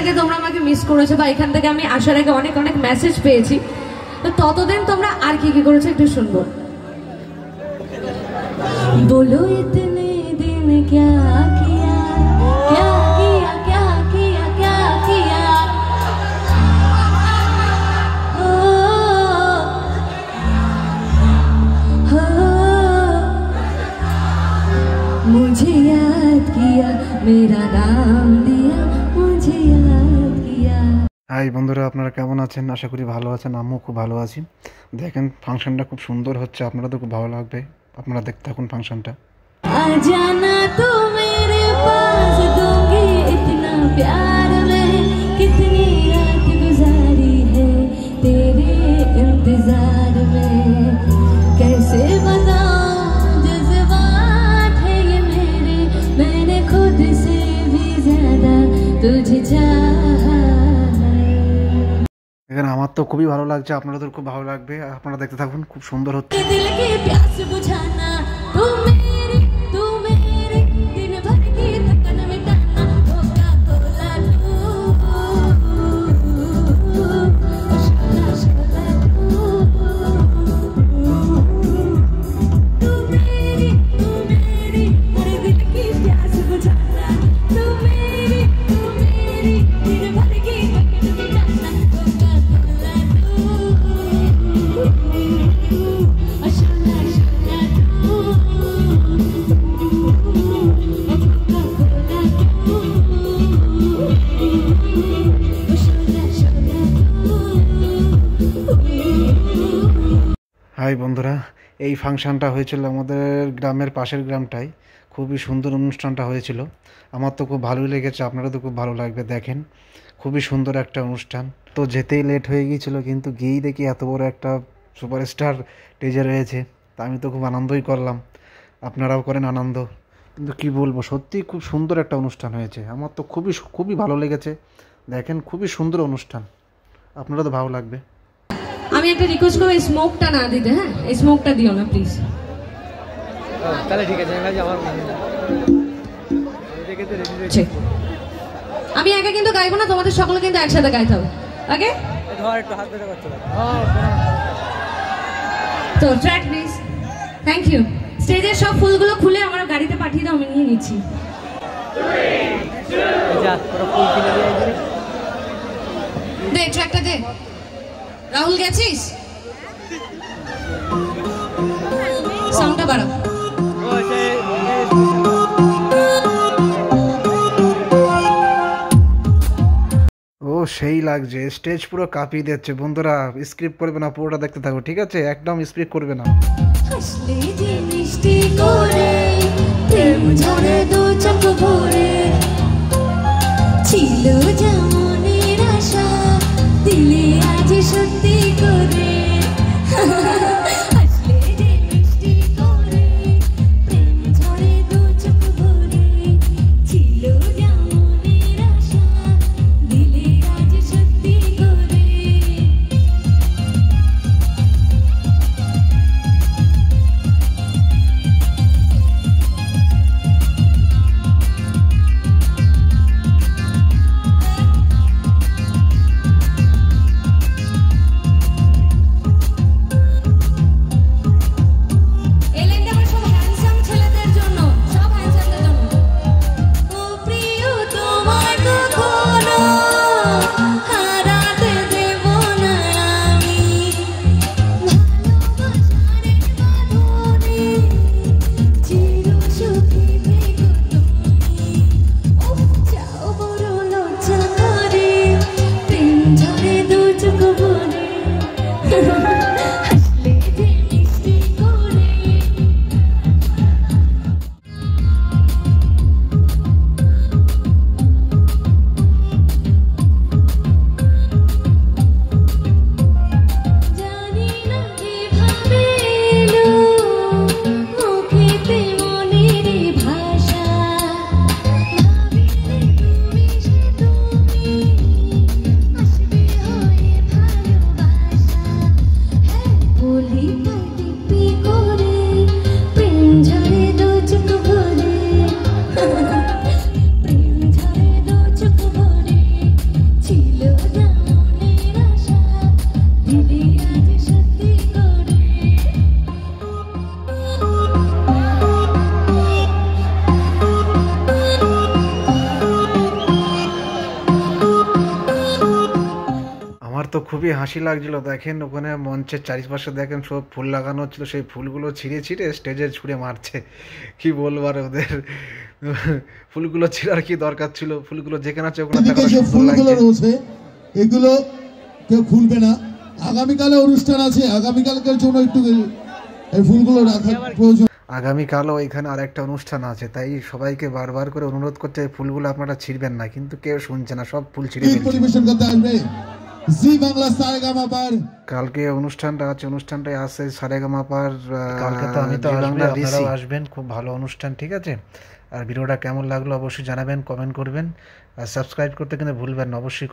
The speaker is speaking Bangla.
আগে তোমরা আমাকে মিস করেছো বা এখান থেকে আমি আসার আগে অনেক অনেক মেসেজ পেয়েছি, তো ততদিন তোমরা আর কি কি করেছো একটু শুনবো। বলো ইতনে দিন क्या किया क्या किया क्या किया क्या किया हो मुझे याद किया मेरा नाम दिया मुझे याद किया। হাই বন্ধুরা, আপনারা কেমন আছেন? আশা করি ভালো আছেন। আমিও খুব ভালো আছি। দেখেন ফাংশনটা খুব সুন্দর হচ্ছে, আপনারা তো খুব ভালো লাগবে। আপনারা দেখতে থাকুন ফাংশনটা। आजाना तो मेरे पास दूंगी इतना प्यार में, कितनी रात गुजारी है तेरे इंतजार में, कैसे बताऊं जज्बात है ये मेरे, मैंने खुद से भी ज्यादा तुझे चाहा। এখানে আমার তো খুবই ভালো লাগছে, আপনাদের খুব ভালো লাগবে। আপনারা দেখতে থাকুন, খুব সুন্দর হচ্ছে। दिल की प्यास बुझाना तू मेरी दिन भर की थकन मिटाना, कोका कोला तू शोला शोला तू मेरी हर दिल की प्यास बुझाना, तू मेरी दिन भर की थकन मिटाना, कोका कोला तू शोला शोला হাই বন্ধুরা, এই ফাংশনটা হয়েছিল আমাদের গ্রামের পাশের গ্রামটাই। খুবই সুন্দর অনুষ্ঠানটা হয়েছিল, আমার তো খুব ভালোই লেগেছে। আপনারা তো খুব ভালো লাগবে। দেখেন খুবই সুন্দর একটা অনুষ্ঠান। তো যেতেই লেট হয়ে গিয়েছিল, কিন্তু গিয়েই দেখি এত বড় একটা সুপারস্টার স্টেজে রয়েছে। তা আমি তো খুব আনন্দই করলাম, আপনারাও করেন আনন্দ। কিন্তু কি বলবো, সত্যিই খুব সুন্দর একটা অনুষ্ঠান হয়েছে। আমার তো খুবই ভালো লেগেছে। দেখেন খুবই সুন্দর অনুষ্ঠান, আপনারা তো ভালো লাগবে। আমি একটা রিকোয়েস্ট করব, এই স্মোকটা না দিতে। হ্যাঁ, এই স্মোকটা দিও না প্লিজ। তাহলে ঠিক আছে, আমি একা কিন্তু গাইবো না, তোমাদের সকলে কিন্তু একসাথে গাইতে হবে। ওকে, তো ট্র্যাক প্লিজ। Thank you. স্টেজের সব ফুলগুলো খুলে আমার গাড়িতে পাঠিয়ে দাও, আমি নিয়ে নিচ্ছি। দে ট্র্যাকটা দে। রাহুল গেছিস? সাউন্ডটা বাড়াও। ও সেই লাগছে, স্টেজ পুরো কাঁপিয়ে দিচ্ছে। বন্ধুরা স্ক্রিপ্ট করবে না, পুরোটা দেখতে থাকো, ঠিক আছে? একদম স্ক্রিপ্ট করবে না। হাসলে যে মিষ্টি করে প্রেম ঝরে দু চোখ ভরে, ছিল যেমনের আশা দিলে আজ সত্যি করে। হাসলে যে মিষ্টি করে প্রেম ঝরে দু চোখ ভরে, ছিল যেমনের আশা দিলে আজ সত্যি করে। তো খুবই হাসি লাগছিল। দেখেন ওখানে মঞ্চের চারিপাশে দেখেন সব ফুল লাগানো ছিল, সেই ফুলগুলো ছিঁড়ে ছিঁড়ে স্টেজে ছুঁড়ে মারছে। কি বলবো আর ওদের, ফুলগুলো ছিঁড়ার কি দরকার ছিল? ফুলগুলো যেখানে আছে ওখানে এদিকে দেখানো যে সুন্দর ফুলগুলো লাগছে। রয়েছে এগুলো কেউ খুলবে না। আগামীকালে অনুষ্ঠান আছে, আগামীকালকের জন্য একটু এই ফুলগুলো রাখা প্রয়োজন। আগামীকালও এখানে আরেকটা অনুষ্ঠান আছে, তাই সবাইকে বারবার করে অনুরোধ করতে, এই ফুলগুলো আপনারা ছিঁড়বেন না, কিন্তু কেউ শুনছে না, সব ফুল ছিঁড়ে গীত ফেলছে। পরিবেশন করতে আসবে জি বাংলা সারেগামাপার। কালকে অনুষ্ঠানটা আছে, অনুষ্ঠানটাই আছে সারেগামাপার। কালকে তো আমি তো জি আসবে, বাংলা আপনারাও ঋষি। আসবেন, খুব ভালো অনুষ্ঠান, ঠিক আছে? আর ভিডিওটা কেমন লাগলো অবশ্যই জানাবেন, কমেন্ট করবেন, আর সাবস্ক্রাইব করতে কিন্তু ভুলবেন না অবশ্যই।